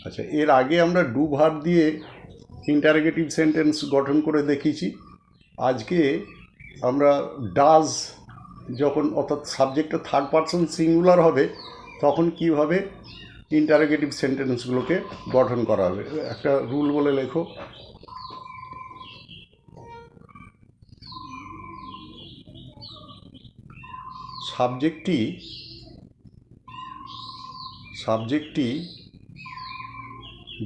আচ্ছা, এর আগে আমরা ডু ভার্ব দিয়ে ইন্টারোগেটিভ সেন্টেন্স গঠন করে দেখিয়েছি। আজকে আমরা ডাজ যখন, অর্থাৎ সাবজেক্টটা থার্ড পারসন সিঙ্গুলার হবে, তখন কীভাবে ইন্টারোগেটিভ সেন্টেন্সগুলোকে গঠন করা হবে। একটা রুল বলে লেখো। সাবজেক্টটি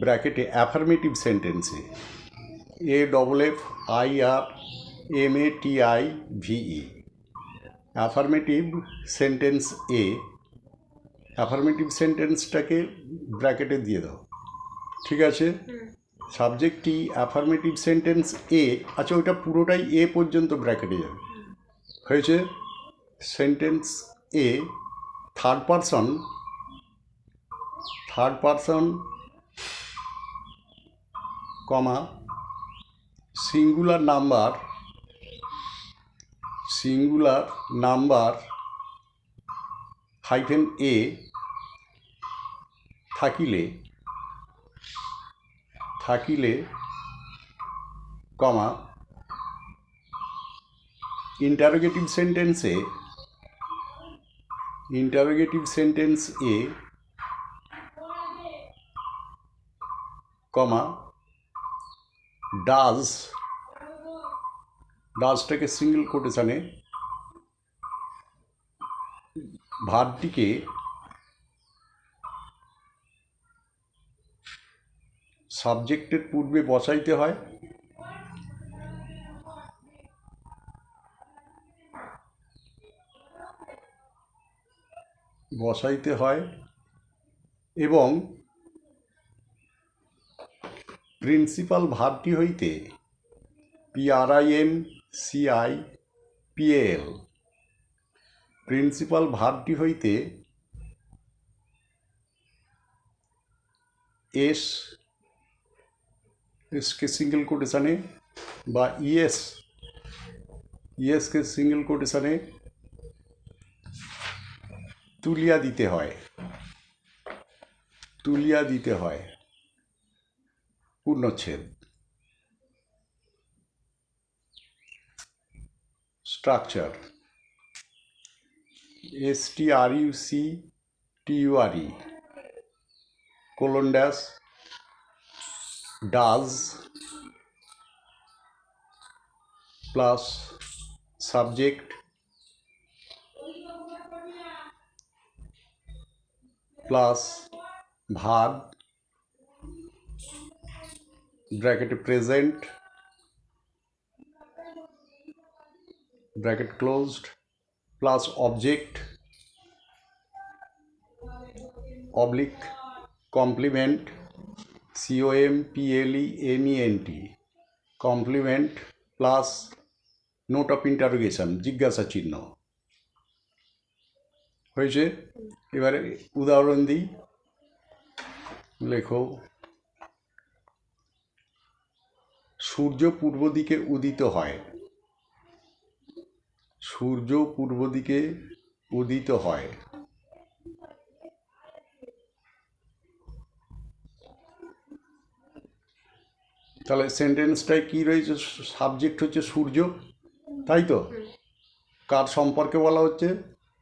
ব্র্যাকেটে অ্যাফার্মেটিভ সেন্টেন্সে AFFIRMATIVE অ্যাফার্মেটিভ সেন্টেন্স অ্যাফার্মেটিভ সেন্টেন্সটাকে ব্র্যাকেটে দিয়ে দাও, ঠিক আছে? সাবজেক্টটি অ্যাফার্মেটিভ সেন্টেন্স আচ্ছা, ওইটা পুরোটাই পর্যন্ত ব্র্যাকেটে যাবে, হয়েছে? সেন্টেন্স থার্ড পারসন কমা সিঙ্গুলার নাম্বার হাইফেন থাকিলে কমা ইন্টারোগেটিভ সেন্টেন্স কমা ডাজটাকে সিঙ্গেল কোটেশনে ভার্বটিকে সাবজেক্টের পূর্বে বসাইতে হয় এবং প্রিন্সিপাল ভার্বটি হইতে PRINCIPAL প্রিন্সিপাল ভার্বটি হইতে এসকে সিঙ্গেল কোটেশনে বা ইএসকে সিঙ্গেল কোটেশনে তুলিয়া দিতে হয় পূর্ণচ্ছেদ। Structure STRUCTURE : does plus subject plus verb ব্র্যাকেটে present bracket closed plus object oblique complement COMPLEMENT complement plus note of interrogation জিজ্ঞাসা চিহ্ন। হয়েছে? এবারে উদাহরণ দিই, লেখো। সূর্য পূর্ব দিকে উদিত হয়। তাহলে সেন্টেন্সটায় কি রয়েছে? সাবজেক্ট হচ্ছে সূর্য, তাই তো? কার সম্পর্কে বলা হচ্ছে?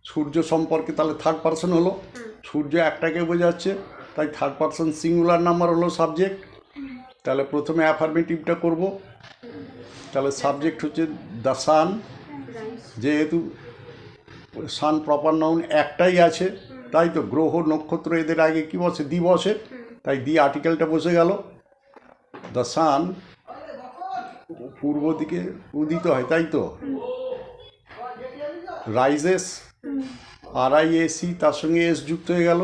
সূর্য সম্পর্কে। তাহলে থার্ড পারসন হলো, সূর্য একটাকে বোঝাচ্ছে, তাই থার্ড পারসন সিঙ্গুলার নাম্বার হলো সাবজেক্ট। তাহলে প্রথমে অ্যাফার্মেটিভটা করব। তাহলে সাবজেক্ট হচ্ছে দ্য সান, যেহেতু সান প্রপার নাউন একটাই আছে, তাই তো? গ্রহ নক্ষত্র এদের আগে কি বসে? দি বসে, তাই দি আর্টিকেলটা বসে গেল। দ্য সান পূর্ব দিকে উদিত হয়, তাই তো? রাইজেস, RIAC, তার সঙ্গে এস যুক্ত হয়ে গেল।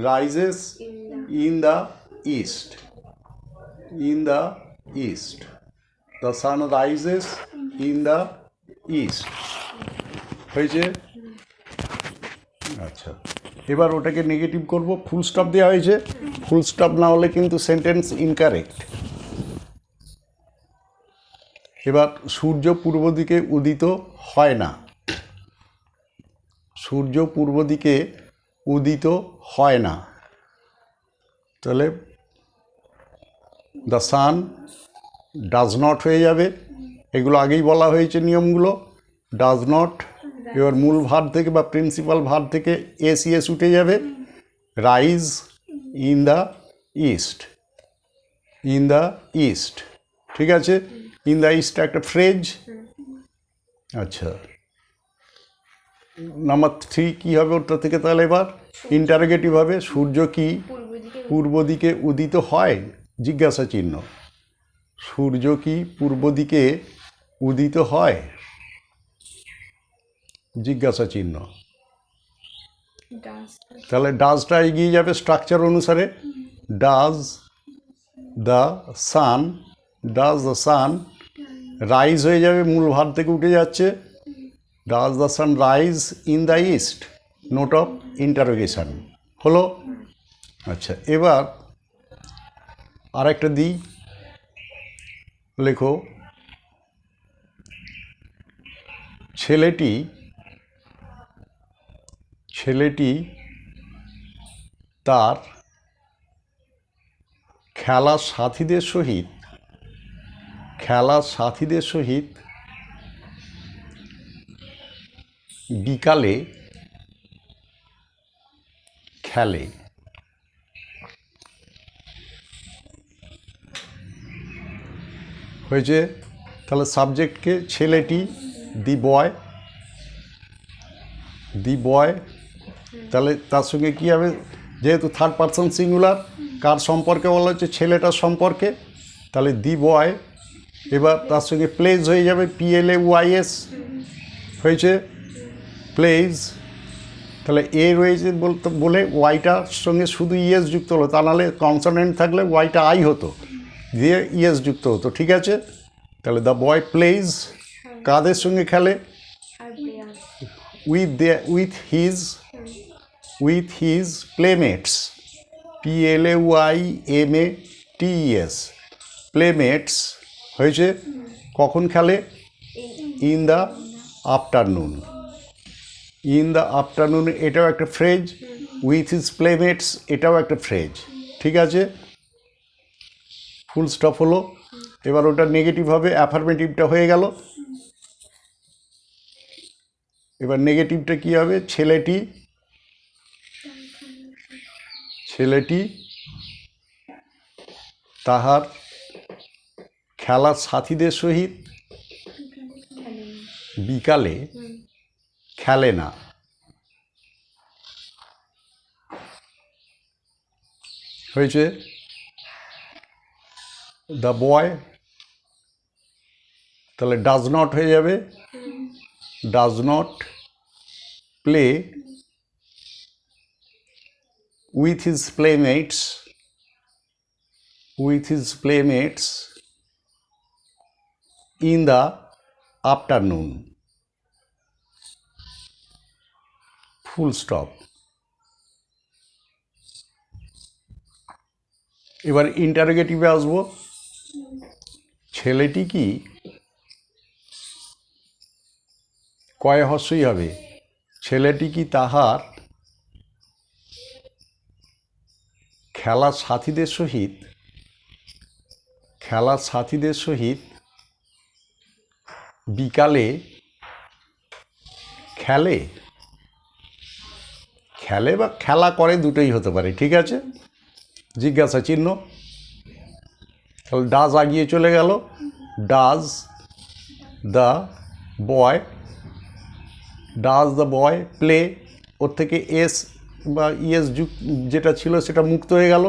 Rises in the east. The sun rises in the east. হয়েছে? আচ্ছা, এবার ওটাকে নেগেটিভ করব। ফুল স্টপ দেওয়া হয়েছে, ফুল স্টপ না হলে কিন্তু সেন্টেন্স ইনকারেক্ট। এবার সূর্য পূর্ব দিকে উদিত হয় না। তাহলে দ্য সান ডাজ নট হয়ে যাবে, এগুলো আগেই বলা হয়েছে নিয়মগুলো। ডাজ নট এবার মূল ভার্ব থেকে বা প্রিন্সিপাল ভার্ব থেকে এস উঠে যাবে। Rise in the east, in the east, ঠিক আছে। ইন দ্য ইস্ট একটা ফ্রেজ। আচ্ছা, নাম্বার 3 কী হবে ওটা থেকে? তাহলে এবার ইন্টারোগেটিভ হবে। সূর্য কি পূর্ব দিকে উদিত হয়? জিজ্ঞাসা চিহ্ন। সূর্য কি পূর্ব দিকে উদিত হয়? জিজ্ঞাসা চিহ্ন। তাহলে ডাজটা এগিয়ে যাবে স্ট্রাকচার অনুসারে। Does the sun, does the sun rise হয়ে যাবে, মূল ভার্ব থেকে উঠে যাচ্ছে। Does the sun rise in the east, note of interrogation হলো। আচ্ছা, এবার আরেকটা দিই, লেখো ছেলেটি তার খেলার সাথীদের সহিত বিকালে খেলে। হয়েছে। তাহলে সাবজেক্টকে ছেলেটি, দি বয়, তাহলে তার সঙ্গে কী হবে? যেহেতু থার্ড পারসন সিঙ্গুলার, কার সম্পর্কে বলা হচ্ছে? ছেলেটার সম্পর্কে। তাহলে দি বয়, এবার তার সঙ্গে প্লেজ হয়ে যাবে, PLAYS হয়েছে, প্লেজ। তাহলে এ রয়েছে বলে ওয়াইটার সঙ্গে শুধু ইএস যুক্ত হলো, তা নাহলে কনসোনেন্ট থাকলে ওয়াইটা আই হতো, দিয়ে ইএস যুক্ত হতো, ঠিক আছে। তাহলে দ্য বয় প্লেজ কাদের সঙ্গে খেলে? উইথ হিজ প্লেমেটস, PLAYMATES, প্লেমেটস হয়েছে। কখন খেলে? In the afternoon, in the afternoon এটাও একটা ফ্রেজ। উইথ হিজ প্লেমেটস এটাও একটা ফ্রেজ, ঠিক আছে। ফুল স্টপ হলো। এবার ওটা নেগেটিভ হবে, অ্যাফার্মেটিভটা হয়ে গেল। এবার নেগেটিভটা কী হবে? ছেলেটি তাহার খেলার সাথীদের সহিত বিকালে খেলে না। হয়েছে। দ্য বয়, তাহলে ডাজ নট হয়ে যাবে, does not play with his playmates in the afternoon, full stop. এবার ইন্টারোগেটিভে আসবো। ছেলেটি কি, কয় হস্যই হবে, ছেলেটি কি তাহার খেলার সাথীদের সহিত বিকালে খেলে বা খেলা করে, দুটোই হতে পারে, ঠিক আছে। জিজ্ঞাসা চিহ্ন। তাহলে ডাজ আগিয়ে চলে গেল। ডাজ দ্য বয় প্লে, ওর থেকে এস বা ইএস যেটা ছিল সেটা মুক্ত হয়ে গেল,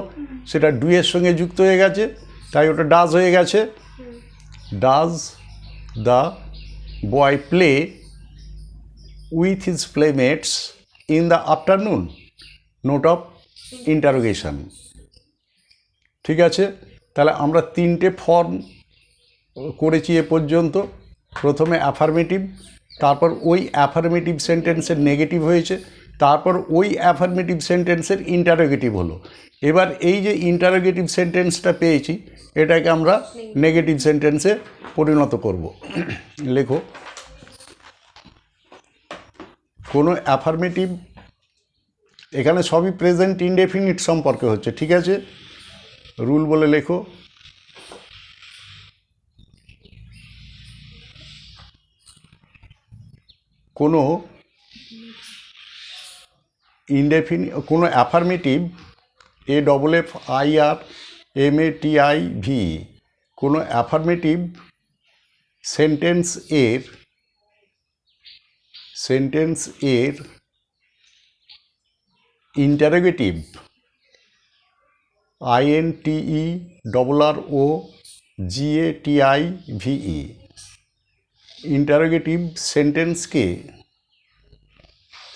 সেটা ডুয়ের সঙ্গে যুক্ত হয়ে গেছে, তাই ওটা ডাজ হয়ে গেছে। Does the boy play with his playmates in the afternoon, note of interrogation, ঠিক আছে। তাহলে আমরা 3টে ফর্ম করেছি এ পর্যন্ত। প্রথমে অ্যাফার্মেটিভ, তারপর ওই অ্যাফার্মেটিভ সেন্টেন্সের নেগেটিভ হয়েছে, তারপর ওই অ্যাফার্মেটিভ সেন্টেন্সের ইন্টারোগেটিভ হলো। এবার এই যে ইন্টারোগেটিভ সেন্টেন্সটা পেয়েছি, এটাকে আমরা নেগেটিভ সেন্টেন্সে পরিণত করব। লেখো, কোনো অ্যাফার্মেটিভ, এখানে সবই প্রেজেন্ট ইনডেফিনিট সম্পর্কে হচ্ছে, ঠিক আছে। রুল বলে লেখো, কোনো কোনো অ্যাফার্মেটিভ AFFIRMATIV কোনো অ্যাফার্মেটিভ সেন্টেন্সের ইন্টারোগেটিভ INTERROGATIVE ইন্টারোগেটিভ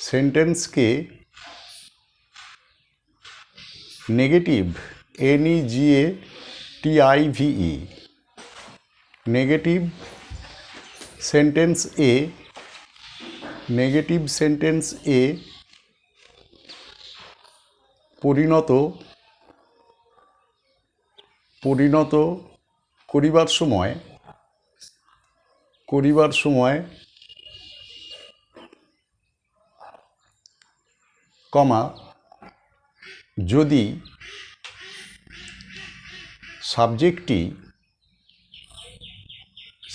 সেন্টেন্সকে নেগেটিভ NEGATIVE নেগেটিভ সেন্টেন্সে পরিণত করিবার সময় কমা যদি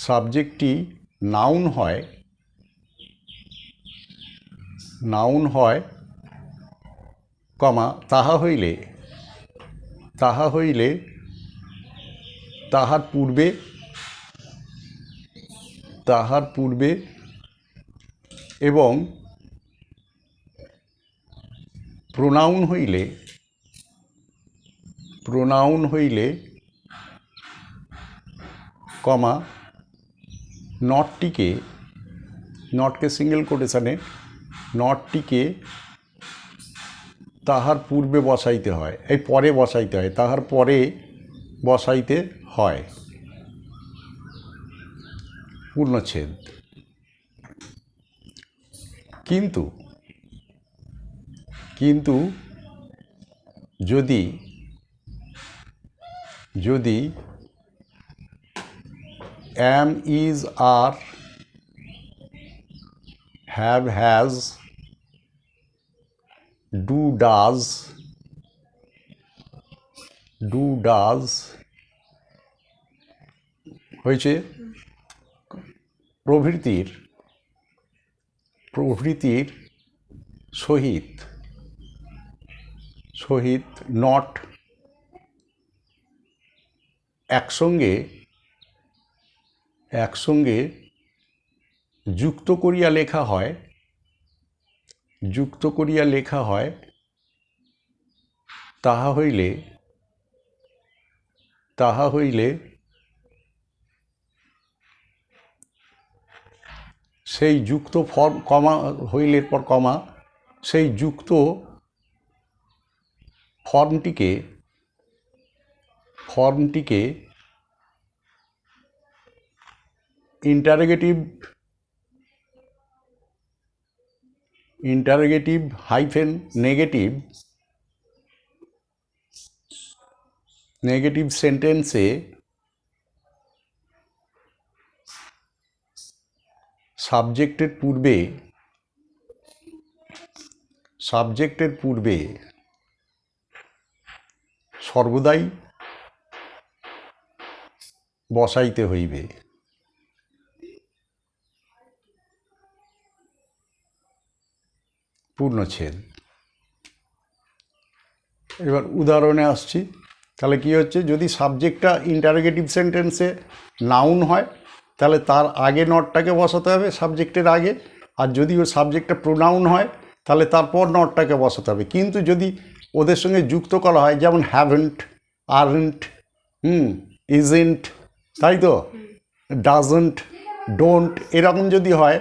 সাবজেক্টটি নাউন হয় কমা তাহা হইলে তাহার পূর্বে এবং প্রোনাউন হইলে কমা নটকে সিঙ্গেল কোটেশনে নটটিকে তাহার পূর্বে বসাইতে হয়, তাহার পরে বসাইতে হয়। পূর্ণচ্ছেদ। কিন্তু যদি am, is, are, have, has, do, does হয়েছে প্রভৃতির সহিত নট একসঙ্গে যুক্ত করিয়া লেখা হয় তাহা হইলে সেই যুক্ত ফর্ম কমা হইলে পর কমা সেই যুক্ত ফর্মটিকে ইন্টারোগেটিভ হাইফেন নেগেটিভ সেন্টেন্সে সাবজেক্টের পূর্বে সর্বদাই বসাইতে হইবে। পূর্ণচ্ছেদ। এবার উদাহরণে আসছি। তাহলে কি হচ্ছে, যদি সাবজেক্টটা ইন্টারোগেটিভ সেন্টেন্সে নাউন হয় তাহলে তার আগে নটটাকে বসাতে হবে সাবজেক্টের আগে, আর যদি ওই সাবজেক্টটা প্রোনাউন হয় তাহলে তারপর নটটাকে বসাতে হবে। কিন্তু যদি ওদের সঙ্গে যুক্ত করা হয়, যেমন হ্যাভেন্ট, আরন্ট, ইজেন্ট, তাই তো, ডাজন্ট, ডোন্ট, এরকম যদি হয়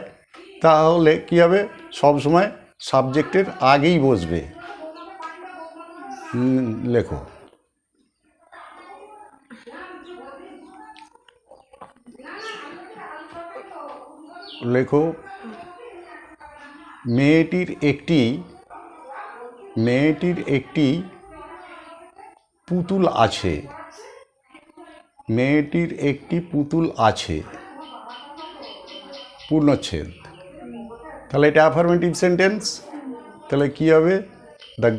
তাহলে কী হবে, সবসময় সাবজেক্টের আগেই বসবে। লেখো মেয়েটির একটি পুতুল আছে। পূর্ণচ্ছেদ। তাহলে এটা অ্যাফার্মেটিভ সেন্টেন্স। তাহলে কী হবে, the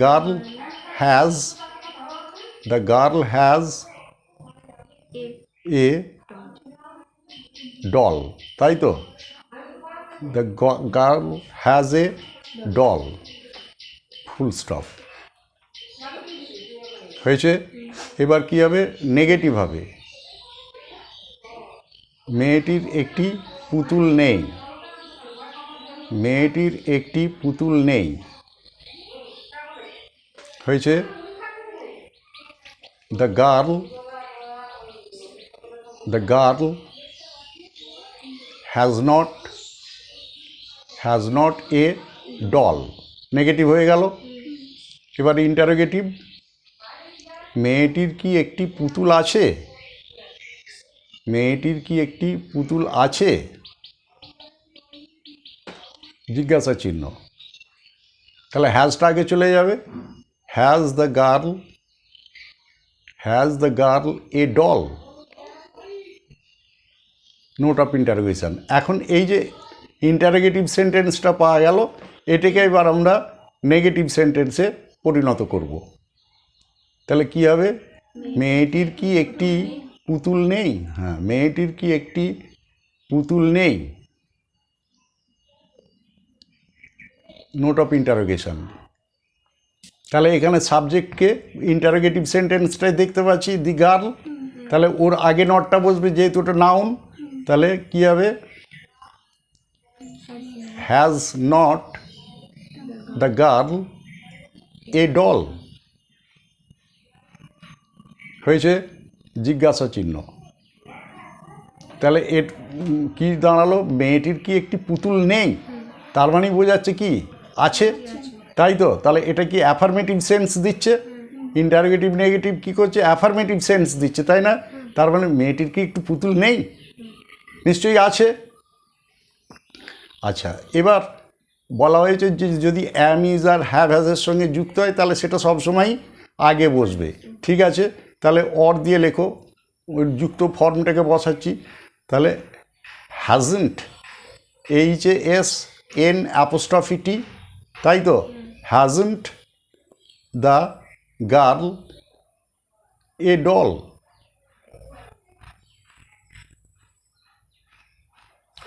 girl has a doll, তাই তো। The girl has a doll, full stop. হয়েছে? এবার কী হবে? নেগেটিভ হবে, মেয়েটির একটি পুতুল নেই, মেয়েটির একটি পুতুল নেই। হয়েছে? The girl has not a doll, negative হয়ে গেল। এবার ইন্টারোগেটিভ, মেয়েটির কি একটি পুতুল আছে, মেয়েটির কি একটি পুতুল আছে, জিজ্ঞাসা চিহ্ন। তাহলে হ্যাজটা আগে চলে যাবে, has the girl a doll, note of interrogation. এখন এই যে ইন্টারোগেটিভ সেন্টেন্সটা পাওয়া গেল, এটাকে এবার আমরা নেগেটিভ সেন্টেন্সে পরিণত করব। তাহলে কি হবে? মেয়েটির কি একটি পুতুল নেই, হ্যাঁ, মেয়েটির কি একটি পুতুল নেই, নোট অফ ইন্টারোগেশন। তাহলে এখানে সাবজেক্টকে ইন্টারোগেটিভ সেন্টেন্সটাই দেখতে পাচ্ছি, দি গার্ল, তাহলে ওর আগে নটটা বসবে, যেহেতু ওটা নাউন। তাহলে কী হবে? Has not the girl a doll. হয়েছে? জিজ্ঞাসা চিহ্ন। তাহলে এর কী দাঁড়ালো? মেয়েটির কি একটি পুতুল নেই, তার মানে বোঝাচ্ছে কি? আছে, তাই তো? তাহলে এটা কি অ্যাফার্মেটিভ সেন্স দিচ্ছে? ইন্টারোগেটিভ নেগেটিভ কী করছে? অ্যাফার্মেটিভ সেন্স দিচ্ছে, তাই না? তার মানে মেয়েটির কি একটু পুতুল নেই? নিশ্চয়ই আছে। আচ্ছা, এবার বলা হয়েছে যে যদি অ্যাম, ইজ আর হ্যাভ হ্যাজের সঙ্গে যুক্ত হয় তাহলে সেটা সবসময় আগে বসবে। ঠিক আছে, তাহলে অর দিয়ে লেখো, ওই যুক্ত ফর্মটাকে বসাচ্ছি। তাহলে হ্যাজেন্ট, HASN', তাই তো? Hasn't the girl a doll.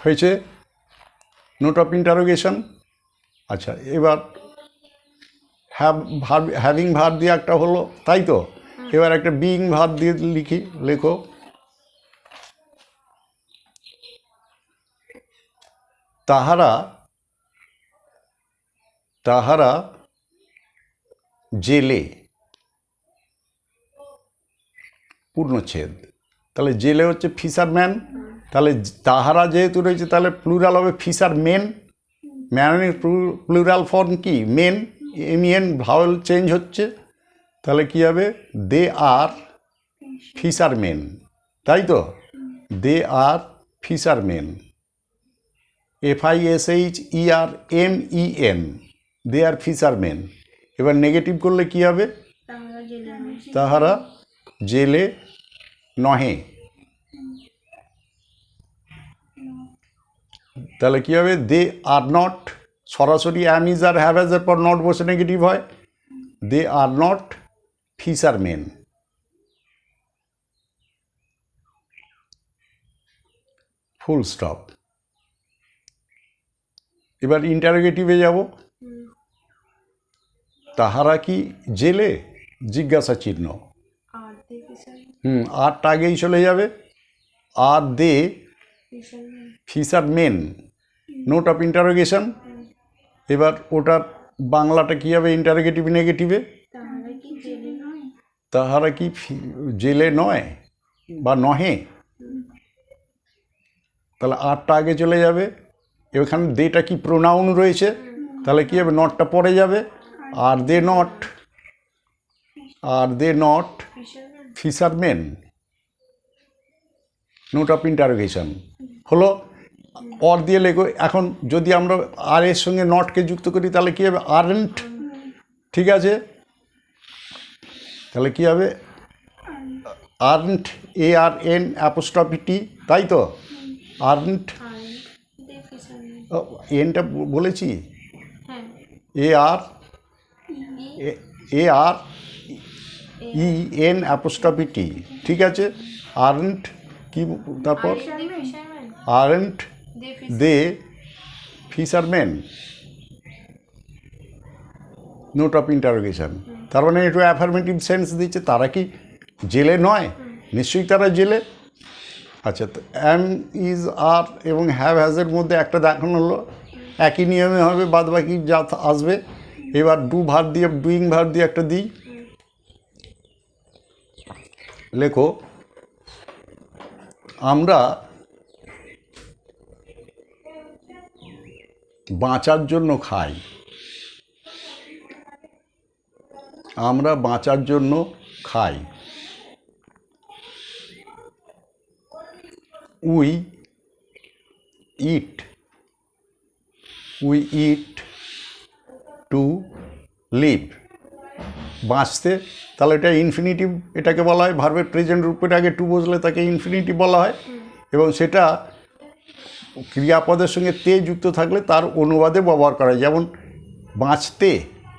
হয়েছে? Note of interrogation. আচ্ছা, এবার হ্যাভিং ভার্ব দিয়ে একটা হলো, তাই তো? এবার একটা বিইং ভার্ব দিয়ে লেখো। তাহারা জেলে, পূর্ণচ্ছেদ। তাহলে জেলে হচ্ছে ফিশারম্যান, তাহলে তাহারা যেহেতু রয়েছে তাহলে প্লুরাল হবে ফিশারমেন। ম্যানের প্লুরাল ফর্ম কি? মেন, MEN, ভাওয়েল চেঞ্জ হচ্ছে। তাহলে কি হবে? দে আর ফিশারমেন, তাই তো? দে আর ফিশারমেন, FISHERMEN, দে আর ফিশারমেন। এবার নেগেটিভ করলে কি হবে? তাহারা জেলে নহে। তাহলে কী হবে? দে আর নট, সরাসরি অ্যাম, ইজ আর হ্যাভ হ্যাজের পর নট বসে নেগেটিভ হয়। They are not fishermen, full stop. এবার ইন্টারোগেটিভে যাব। তাহারা কি জেলে, জিজ্ঞাসা চিহ্ন। আরটা আগেই চলে যাবে। Are they fishermen, note of interrogation. এবার ওটার বাংলাটা কী হবে ইন্টারোগেটিভ নেগেটিভে? তাহারা কি জেলে নয় বা নহে, তাহলে আরটা আগে চলে যাবে। এখানে দেটা কি প্রোনাউন রয়েছে, তাহলে কী হবে? নটটা পরে যাবে। Are they not fishermen, note of interrogation হলো। অর দিয়ে লেখো। এখন যদি আমরা আর এর সঙ্গে নটকে যুক্ত করি তাহলে কী হবে? আরেন্ট। ঠিক আছে, তাহলে কী হবে? আর্নট, ARN', তাই তো? আর্নট, এনটা বলেছি, AREN', ঠিক আছে। আর্নট কি, তারপর aren't the fisherman, note of interrogation. তার মানে একটু অ্যাফার্মেটিভ সেন্স দিচ্ছে। তারা কি জেলে নয়? নিশ্চয়ই তারা জেলে। আচ্ছা, তো অ্যাম, ইজ, আর এবং হ্যাভ হ্যাজের মধ্যে একটা দেখানো হলো, একই নিয়মে হবে, বাদ বাকি যা আসবে। এবার ডু ভার দিয়ে, ডুইং ভার দিয়ে একটা দিই। লেখো, আমরা বাঁচার জন্য খাই। আমরা বাঁচার জন্য খাই। We eat, we eat to live. বাঁচতে, তাহলে এটা ইনফিনিটিভ, এটাকে বলা হয় ভার্বের প্রেজেন্ট রূপের আগে টু বসলে তাকে ইনফিনিটিভ বলা হয়। এবং সেটা ক্রিয়াপদের সঙ্গে তে যুক্ত থাকলে তার অনুবাদে ব্যবহার করা হয়। যেমন বাঁচতে,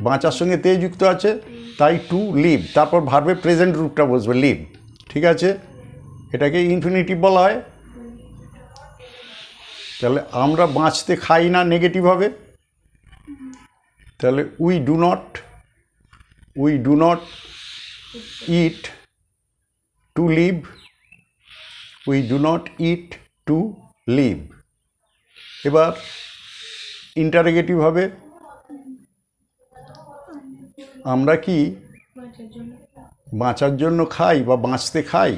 বাঁচার সঙ্গে তে যুক্ত আছে, তাই টু লিভ, তারপর ভার্বের প্রেজেন্ট রূপটা বসবে লিভ। ঠিক আছে, এটাকে ইনফিনিটিভ বলা হয়। তাহলে আমরা বাঁচতে খাই না নেগেটিভ হবে। তাহলে we do not eat to live, we do not eat to live. এবার ইন্টারোগেটিভ হবে, আমরা কি বাঁচার জন্য খাই বা বাঁচতে খাই?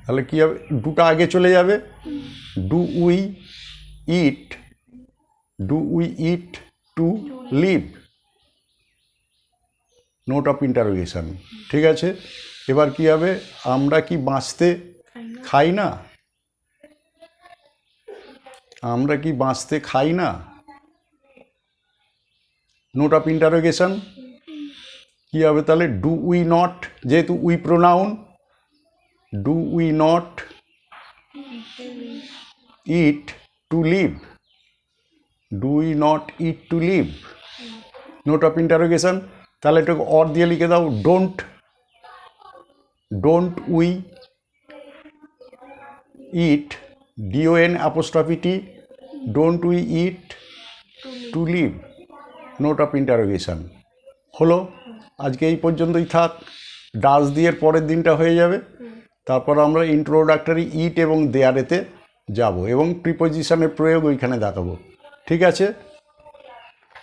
তাহলে কী হবে, দুটা আগে চলে যাবে। Do we eat to live, note of interrogation. ঠিক আছে, এবার কি হবে, আমরা কি বাঁচতে খাই না? আমরা কি বাঁচতে খাই না, নোট অফ ইন্টারোগেশন। কী হবে তাহলে, ডু উই নট, যেহেতু we pronoun, do we not eat to live, do we not eat to live, note of interrogation. তাহলে এটাকে অর দিয়ে লিখে দাও, don't we eat, DON apostrophe T, don't we eat to live, note of interrogation. হলো, আজকে এই পর্যন্তই থাক। ডাস দিয়ে পরের দিনটা হয়ে যাবে। তারপর আমরা ইন্ট্রোডাক্টরি ইট এবং দেয়ারেতে যাব এবং প্রিপোজিশনের প্রয়োগ ওইখানে দেখাবো। ঠিক আছে।